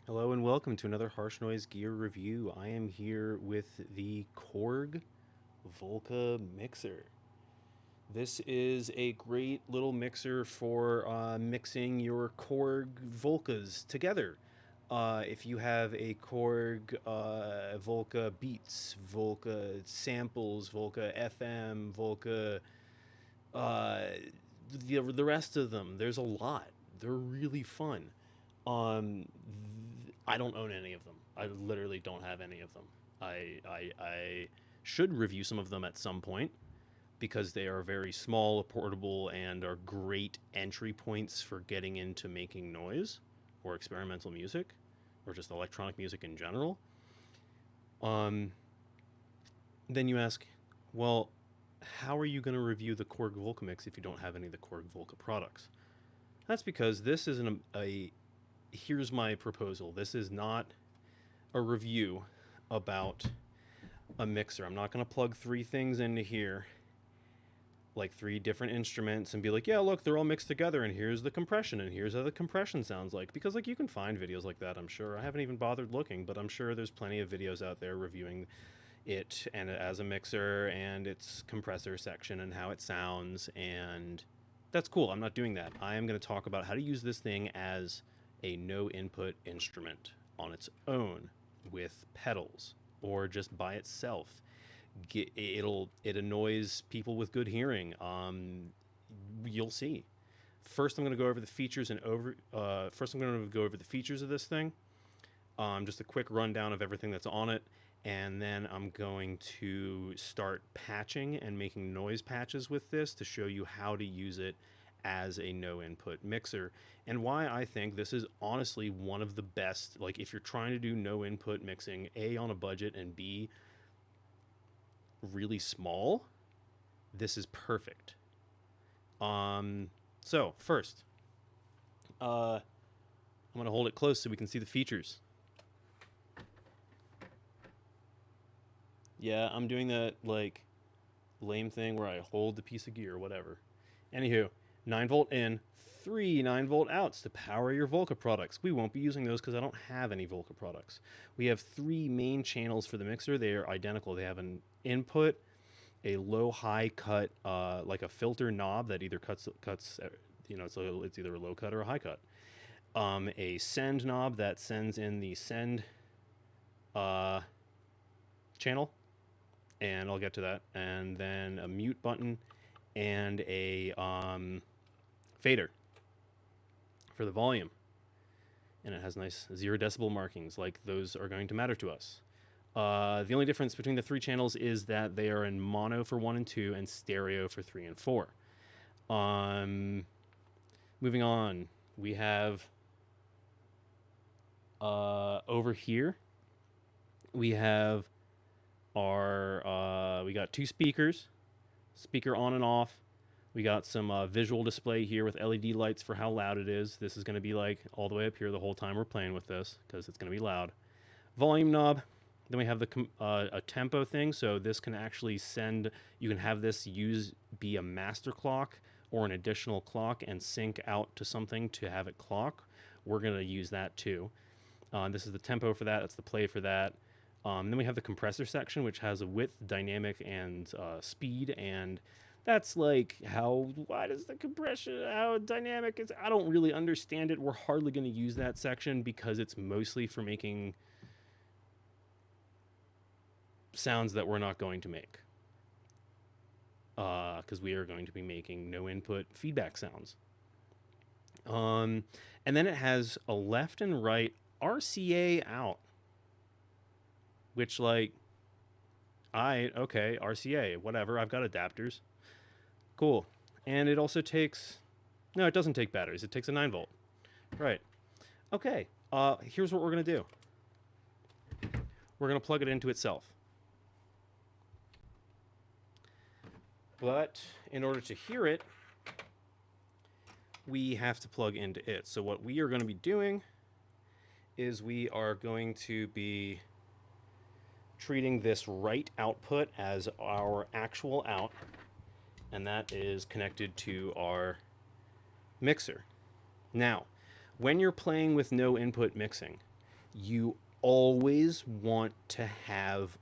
Hello and welcome to another Harsh Noise Gear review. I am here with the Korg Volca Mixer. This is a great little mixer for mixing your Korg Volcas together. If you have a Korg Volca Beats, Volca Samples, Volca FM, Volca, uh, the rest of them, there's a lot. They're really fun. I don't own any of them. I literally don't have any of them. I should review some of them at some point because they are very small, portable, and are great entry points for getting into making noise or experimental music or just electronic music in general. Um, then you ask, well, how are you going to review the Korg Volca Mix if you don't have any of the Korg Volca products? That's because this isn't a here's my proposal. This is not a review about a mixer. I'm not going to plug three things into here, like three different instruments, and be like, yeah, look, they're all mixed together, and here's the compression, and here's how the compression sounds like. Because, like, you can find videos like that, I'm sure. I haven't even bothered looking, but I'm sure there's plenty of videos out there reviewing it and as a mixer and its compressor section and how it sounds, and that's cool. I'm not doing that. I am going to talk about how to use this thing as a no input instrument on its own with pedals or just by itself. It annoys people with good hearing. You'll see. First, I'm going to go over the features and over. First, I'm going to go over the features of this thing. Just a quick rundown of everything that's on it, and then I'm going to start patching and making noise patches with this to show you how to use it as a no input mixer and why I think this is honestly one of the best. Like, if you're trying to do no input mixing, A, on a budget, and B, really small, this is perfect. So first, I'm gonna hold it close so we can see the features. Yeah, I'm doing that like lame thing where I hold the piece of gear or whatever. Anywho, 9-volt in, three 9-volt outs to power your Volca products. We won't be using those because I don't have any Volca products. We have three main channels for the mixer. They are identical. They have an input, a low high cut, like a filter knob that either cuts. It's either a low cut or a high cut. A send knob that sends in the send uh, channel, and I'll get to that. And then a mute button and a fader for the volume. And it has nice 0 decibel markings, like those are going to matter to us. The only difference between the three channels is that they are in mono for 1 and 2 and stereo for 3 and 4. Moving on, we have over here, we have we got two speakers, speaker on and off. We got some visual display here with LED lights for how loud it is. This is going to be like all the way up here the whole time we're playing with this because it's going to be loud. Volume knob. Then we have a tempo thing, so this can actually send. You can have this be a master clock or an additional clock and sync out to something to have it clock. We're going to use that too. This is the tempo for that. That's the play for that. Then we have the compressor section, which has a width, dynamic, and speed, and that's like why does the compression, how dynamic is, I don't really understand it. We're hardly going to use that section because it's mostly for making sounds that we're not going to make. Because we are going to be making no input feedback sounds. And then it has a left and right RCA out, which, like, okay, RCA, whatever, I've got adapters. Cool. And it also takes, no, it doesn't take batteries. It takes a 9-volt. Right. Okay. Here's what we're going to do. We're going to plug it into itself. But in order to hear it, we have to plug into it. So what we are going to be doing is we are going to be treating this right output as our actual out, and that is connected to our mixer. Now, when you're playing with no input mixing, you always want to have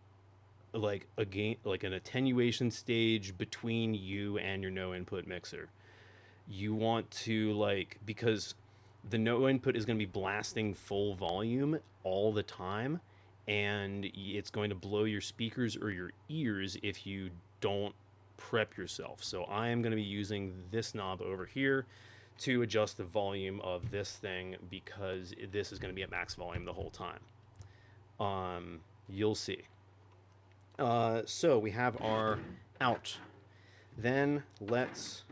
like a gain, like an attenuation stage between you and your no input mixer. You want to, like, because the no input is going to be blasting full volume all the time, and it's going to blow your speakers or your ears if you don't prep yourself. So I am going to be using this knob over here to adjust the volume of this thing, because this is going to be at max volume the whole time. You'll see. So we have our out. Then let's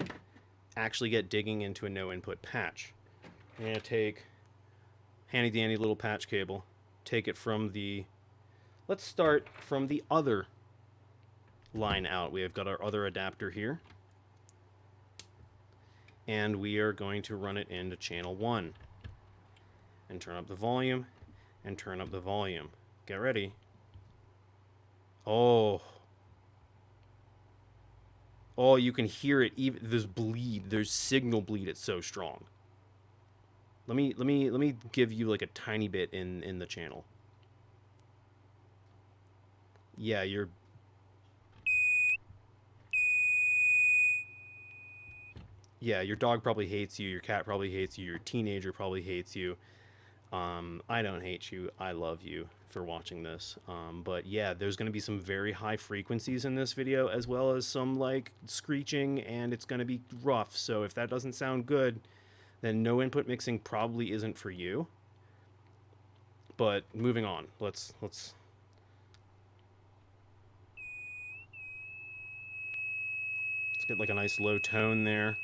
actually get digging into a no input patch. I'm going to take handy dandy little patch cable, take it from the, let's start from the other line out. We have got our other adapter here, and we are going to run it into channel 1 and turn up the volume and turn up the volume. Get ready. Oh, you can hear it. Even there's bleed. There's signal bleed. It's so strong. Let me give you like a tiny bit in the channel. Yeah, your dog probably hates you. Your cat probably hates you. Your teenager probably hates you. I don't hate you. I love you for watching this. But yeah, there's going to be some very high frequencies in this video, as well as some like screeching, and it's going to be rough. So if that doesn't sound good, then no input mixing probably isn't for you. But moving on, let's get like a nice low tone there.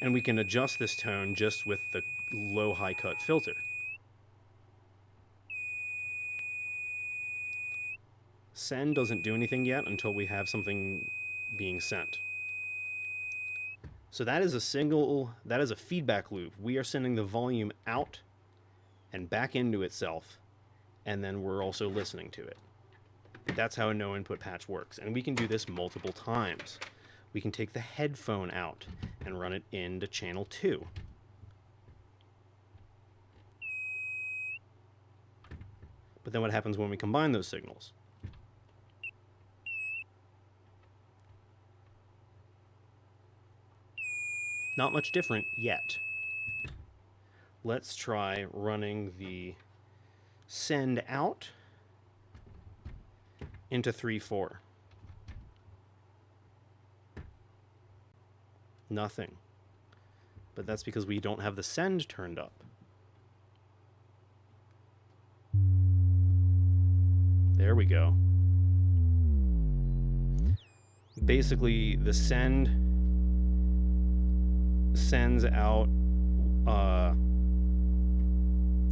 And we can adjust this tone just with the low high cut filter. Send doesn't do anything yet until we have something being sent. So that is a feedback loop. We are sending the volume out and back into itself, and then we're also listening to it. That's how a no input patch works. And we can do this multiple times. We can take the headphone out and run it into channel 2. But then what happens when we combine those signals? Not much different yet. Let's try running the send out into 3/4. Nothing. But that's because we don't have the send turned up. There we go. Basically, the send sends out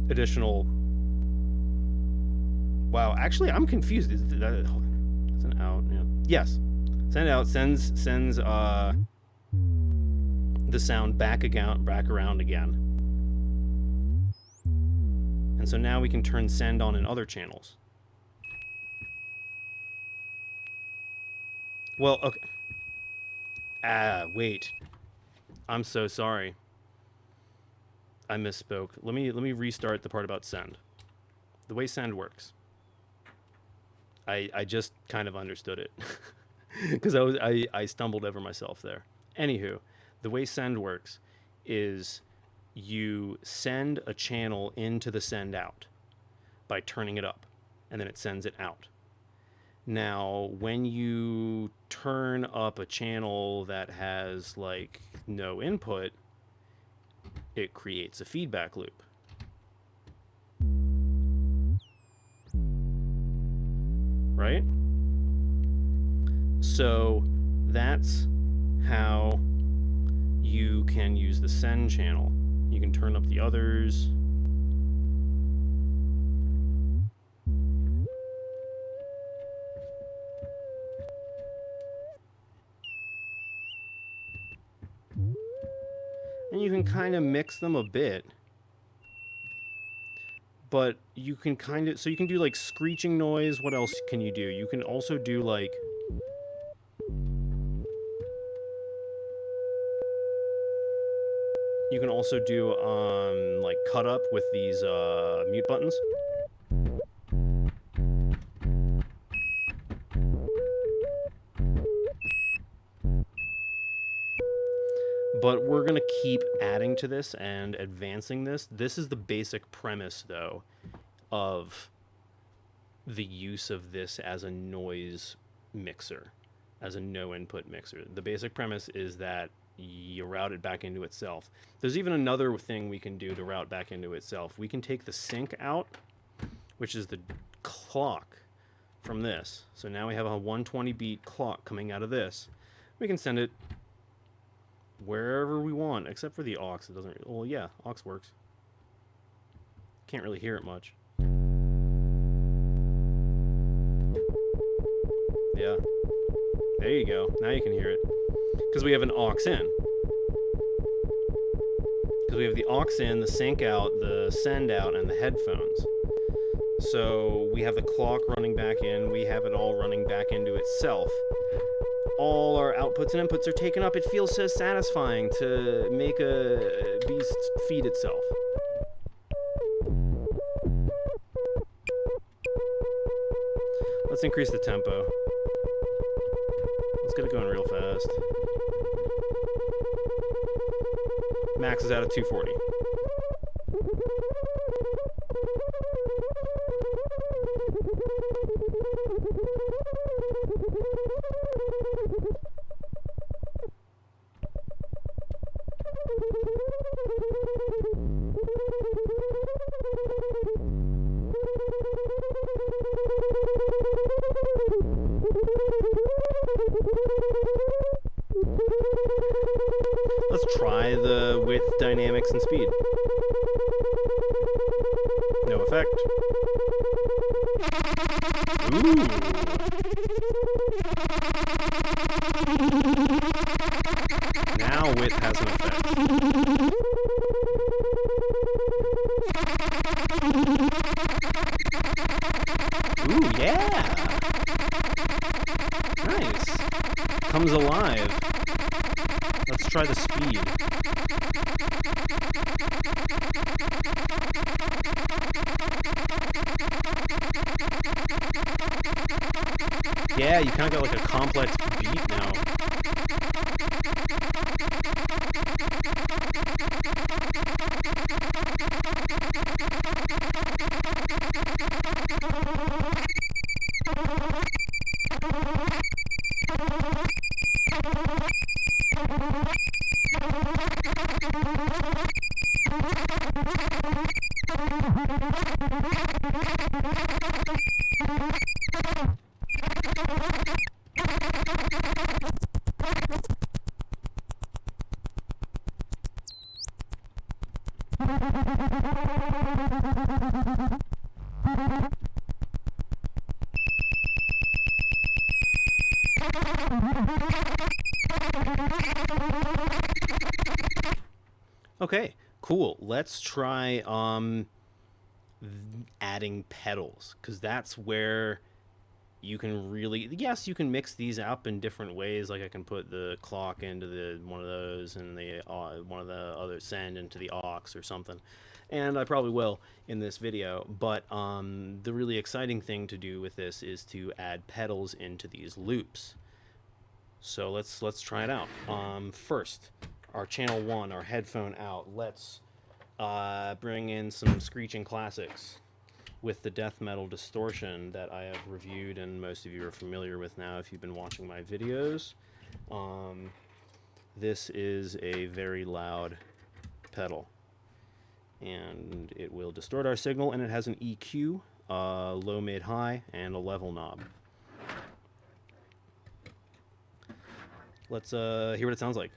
additional. Wow, actually, I'm confused. It's an out. Yeah. Yes, send out sends the sound back around again. And so now we can turn send on in other channels. Well, okay. Wait. I'm so sorry. I misspoke. Let me restart the part about send. The way send works. I just kind of understood it. Because I stumbled over myself there. Anywho, the way send works is you send a channel into the send out by turning it up, and then it sends it out. Now, when you turn up a channel that has like no input, it creates a feedback loop. Right? So that's how you can use the send channel. You can turn up the others. And you can kind of mix them a bit. But you can kind of, so you can do like screeching noise. What else can you do? You can also do like, You can also do like cut up with these mute buttons. But we're going to keep adding to this and advancing this. This is the basic premise, though, of the use of this as a noise mixer, as a no-input mixer. The basic premise is that you route it back into itself. There's even another thing we can do to route back into itself. We can take the sync out, which is the clock from this. So now we have a 120 beat clock coming out of this. We can send it wherever we want, except for the aux. It doesn't. Well, yeah, aux works. Can't really hear it much. Yeah. There you go. Now you can hear it. Because we have an aux in. Because we have the aux in, the sync out, the send out, and the headphones. So we have the clock running back in. We have it all running back into itself. All our outputs and inputs are taken up. It feels so satisfying to make a beast feed itself. Let's increase the tempo. Let's get it going real fast. Max is out of 240. Let's try the width, dynamics, and speed. No effect. Ooh. Now width has an effect. Ooh, yeah! Nice. Comes alive. Let's try the speed. Yeah, you kind of got like a complex beat now. Okay, cool. Let's try adding pedals, because that's where you can really, yes, you can mix these up in different ways. Like I can put the clock into the one of those, and the one of the other send into the aux or something, and I probably will in this video. But the really exciting thing to do with this is to add pedals into these loops. So let's try it out. First, our channel 1, our headphone out. Let's bring in some screeching classics with the death metal distortion that I have reviewed, and most of you are familiar with now if you've been watching my videos. This is a very loud pedal, and it will distort our signal, and it has an EQ, low, mid, high, and a level knob. Let's hear what it sounds like.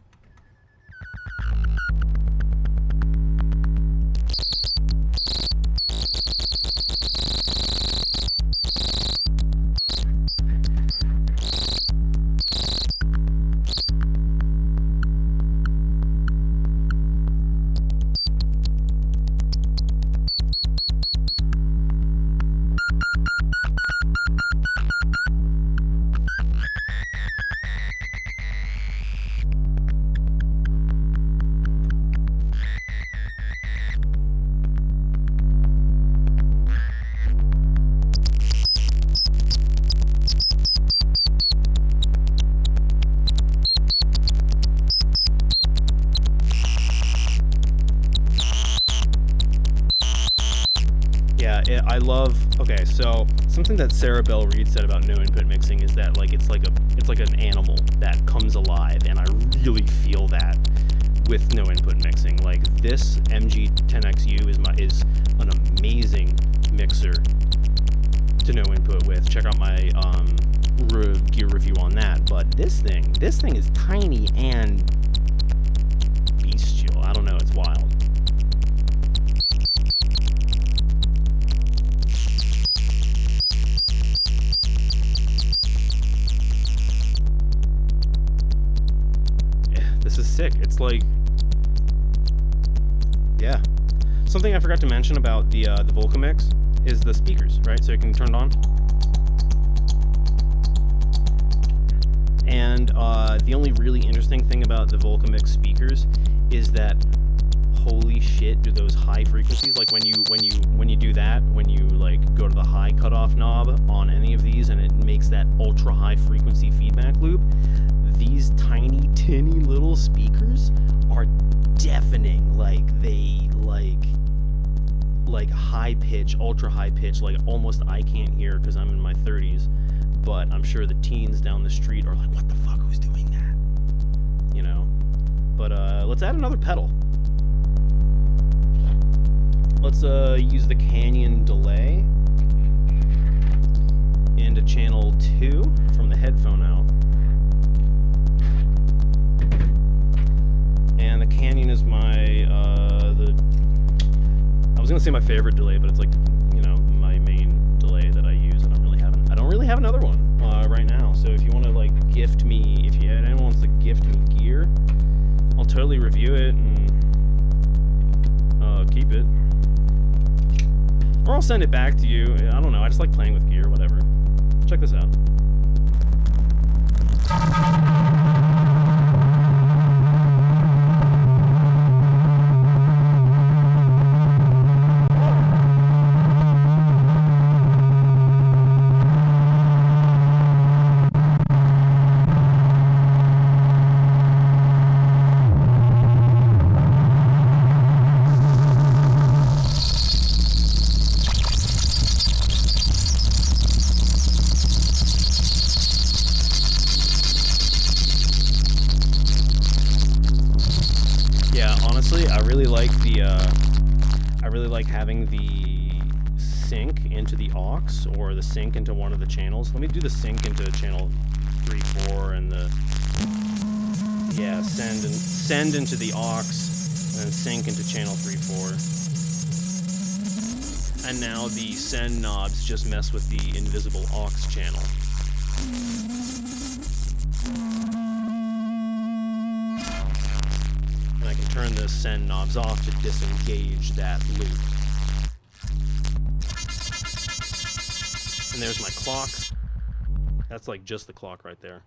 I love. Okay, so something that Sarah Bell Reed said about no input mixing is that like it's like an animal that comes alive, and I really feel that with no input mixing. Like this MG10XU is an amazing mixer to no input with. Check out my gear review on that. But this thing is tiny and bestial. I don't know, it's wild. Yeah, this is sick. It's like, yeah. Something I forgot to mention about the Volca Mix is the speakers, right? So you can turn it on. And the only really interesting thing about the Volca Mix speakers is that, holy shit, do those high frequencies, like when you do that, when you like go to the high cutoff knob on any of these and it makes that ultra high frequency feedback loop, these tiny tinny little speakers are deafening. Like they like high pitch, ultra high pitch, like almost I can't hear because I'm in my 30s, but I'm sure the teens down the street are like, what the fuck, who's doing that? You know? But let's add another pedal. Let's use the Canyon delay into channel 2 from the headphone out. And the Canyon is my I was gonna say my favorite delay, but it's like, you know, my main delay that I use. I don't really have another one right now. So if you want to like gift me, if anyone wants to gift me gear, I'll totally review it and keep it, or I'll send it back to you. I don't know. I just like playing with gear. Whatever. Check this out. I really like having the sync into the aux or the sync into one of the channels. Let me do the sync into channel 3, 4, and the send into the aux and then sync into channel 3, 4. And now the send knobs just mess with the invisible aux channel. And I can turn the send knobs off to disengage that loop. And there's my clock. That's like just the clock right there.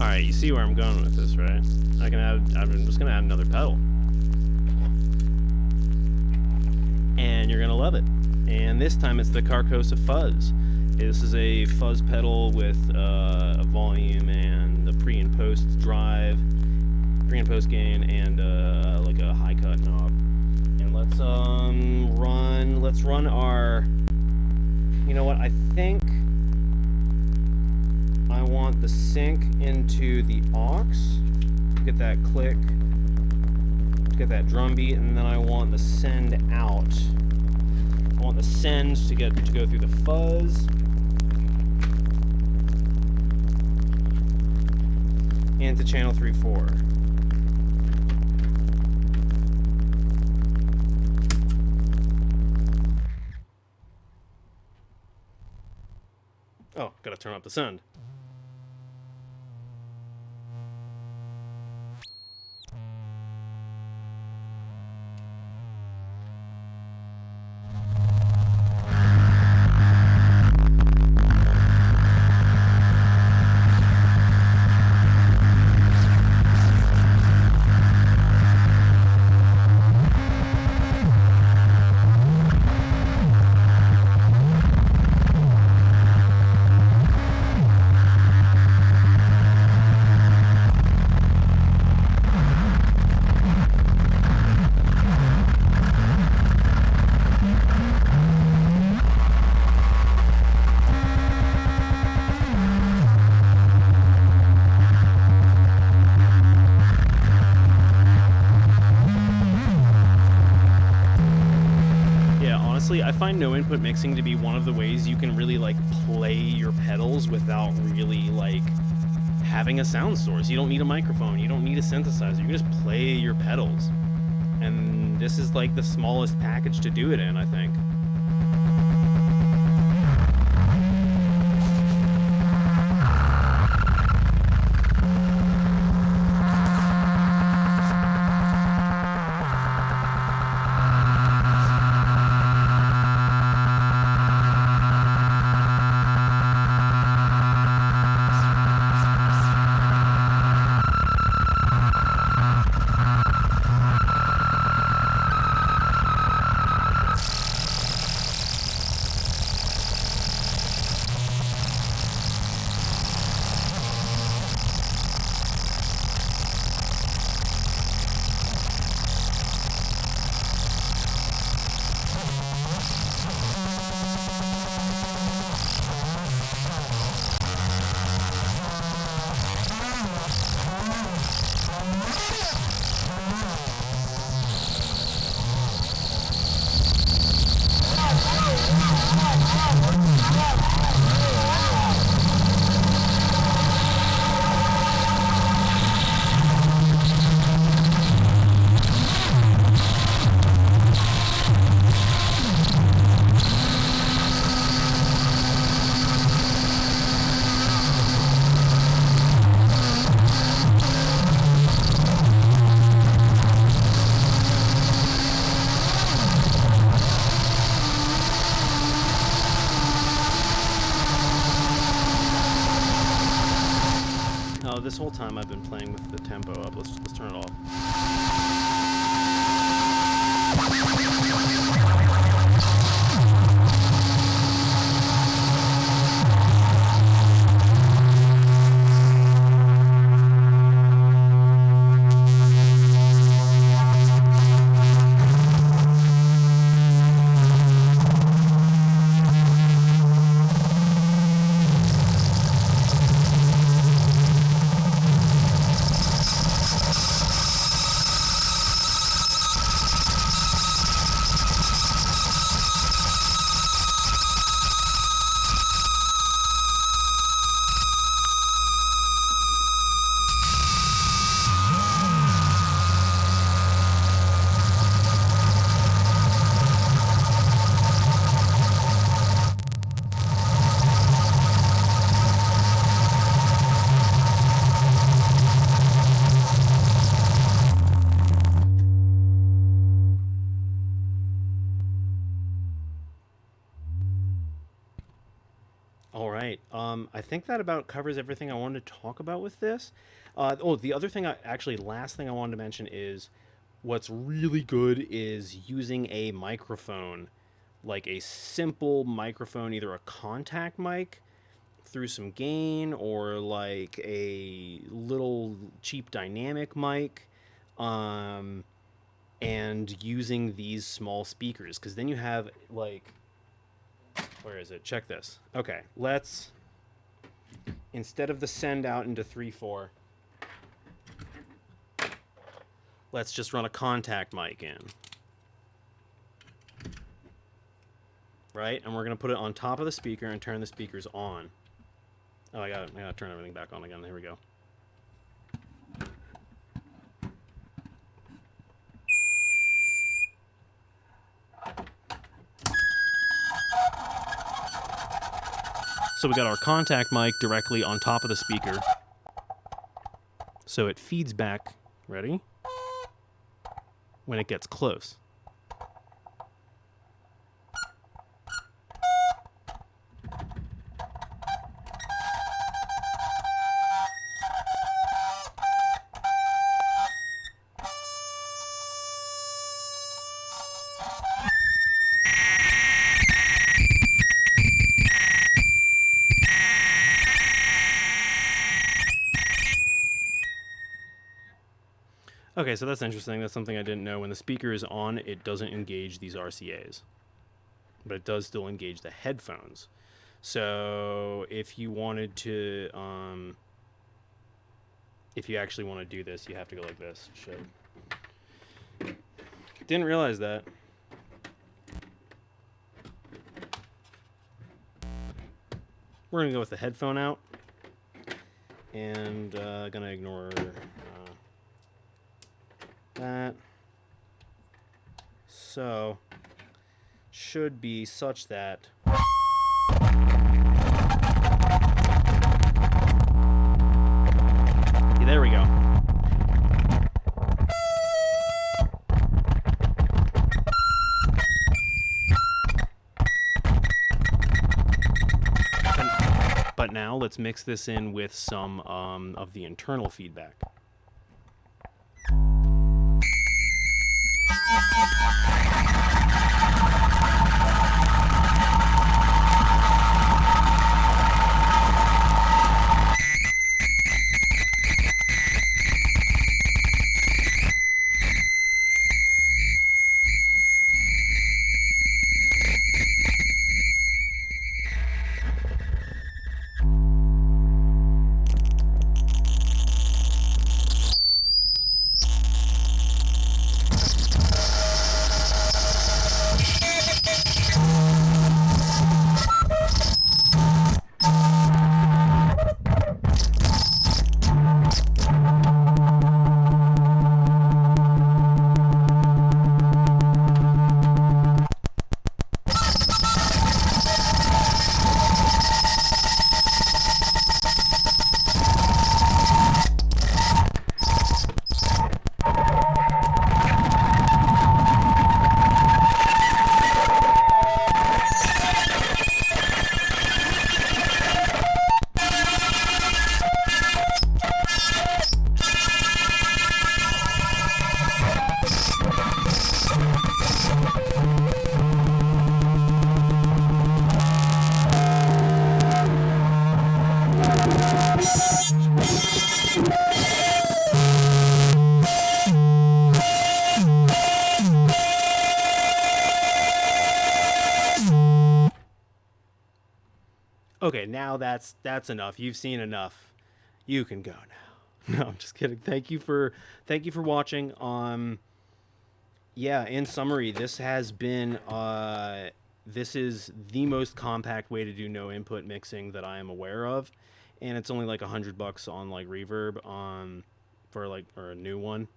Alright, you see where I'm going with this, right? I'm just gonna add another pedal. And you're gonna love it. And this time it's the Carcosa Fuzz. This is a fuzz pedal with a volume and a pre and post drive. pre and post gain, and like a high cut knob. And let's run our, you know what, I think I want the sync into the aux, get that click, get that drum beat, and then I want the send out. I want the send to go through the fuzz. Into channel 3/4. Oh, gotta turn up the send. I find no input mixing to be one of the ways you can really like play your pedals without really like having a sound source. You don't need a microphone, you don't need a synthesizer, you can just play your pedals. And this is like the smallest package to do it in, I think. This whole time I've been playing with the tempo up. Let's turn it off. All right. I think that about covers everything I wanted to talk about with this. The other thing, last thing I wanted to mention is what's really good is using a microphone, like a simple microphone, either a contact mic through some gain or like a little cheap dynamic mic, and using these small speakers, because then you have like, where is it? Check this. Okay, let's, instead of the send out into 3/4, let's just run a contact mic in. Right? And we're going to put it on top of the speaker and turn the speakers on. Oh, I gotta turn everything back on again. Here we go. So we got our contact mic directly on top of the speaker. So it feeds back, ready? When it gets close. Okay, so that's interesting. That's something I didn't know. When the speaker is on, it doesn't engage these RCAs, but it does still engage the headphones. So if you wanted to, if you actually want to do this, you have to go like this. Shit. Didn't realize that. We're gonna go with the headphone out, and gonna ignore that. So should be such that there we go. But now let's mix this in with some of the internal feedback. Okay, now that's enough. You've seen enough. You can go now. No, I'm just kidding. Thank you for watching. Yeah, in summary, this has been this is the most compact way to do no input mixing that I am aware of, and it's only like $100 on like Reverb for like, or a new one.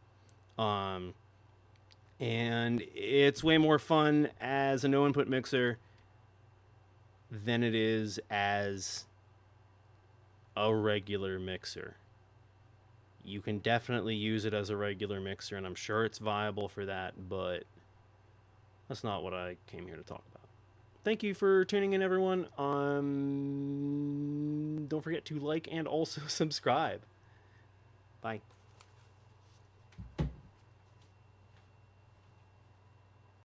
And it's way more fun as a no input mixer than it is as a regular mixer. You can definitely use it as a regular mixer, and I'm sure it's viable for that, but that's not what I came here to talk about. Thank you for tuning in, everyone. Don't forget to like and also subscribe. Bye.